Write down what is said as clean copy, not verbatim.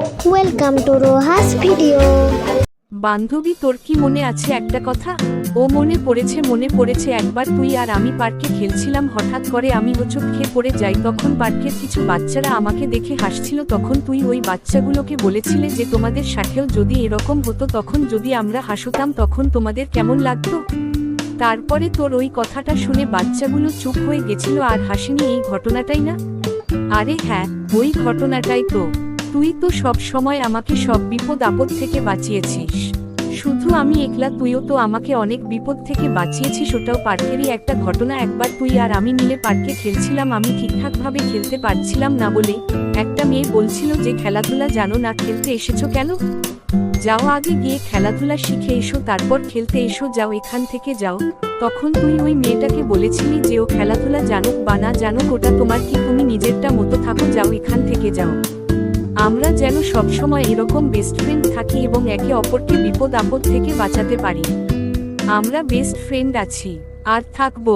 Welcome to রোহাস video. বান্ধবী, তোর কি মনে আছে একটা কথা? ও মনে পড়েছে একবার তুই আর আমি পার্কে খেলছিলাম, হঠাৎ করে আমি হোঁচট খেয়ে পড়ে যাই। তখন পার্কের কিছু বাচ্চারা আমাকে দেখে হাসছিল। তখন তুই ওই বাচ্চাগুলোকে বলেছিলে যে তোমাদের সাথেও যদি এরকম হতো, তখন যদি আমরা হাসতাম তখন তোমাদের কেমন লাগতো। তারপরে তোর ওই কথাটা শুনে বাচ্চাগুলো চুপ হয়ে গেছিল আর হাসেনি, এই ঘটনাটাই না? আরে হ্যাঁ, ওই ঘটনাটাই তো। তুই তো সব সময় আমাকে সব বিপদ আপদ থেকে বাঁচিয়েছিস। শুধু আমি একলা, তুইও তো আমাকে অনেক বিপদ থেকে বাঁচিয়েছিস। ওটাও পার্কেরই একটা ঘটনা। একবার তুই আর আমি মিলে পার্কে খেলছিলাম, আমি ঠিকঠাকভাবে খেলতে পারছিলাম না বলে একটা মেয়ে বলছিল যে খেলাধুলা জানো না, খেলতে এসেছো কেন? যাও, আগে গিয়ে খেলাধুলা শিখে এসো, তারপর খেলতে এসো, যাও এখান থেকে যাও। তখন তুই ওই মেয়েটাকে বলেছিলি যে ও খেলাধুলা জানুক বা না জানুক ওটা তোমার কি, তুমি নিজেরটা মতো থাকো, যাও এখান থেকে যাও। আমরা যেন সবসময় এরকম বেস্ট ফ্রেন্ড থাকি এবং একে অপরকে বিপদ আপদ থেকে বাঁচাতে পারি। আমরা বেস্ট ফ্রেন্ড আছি আর থাকবো।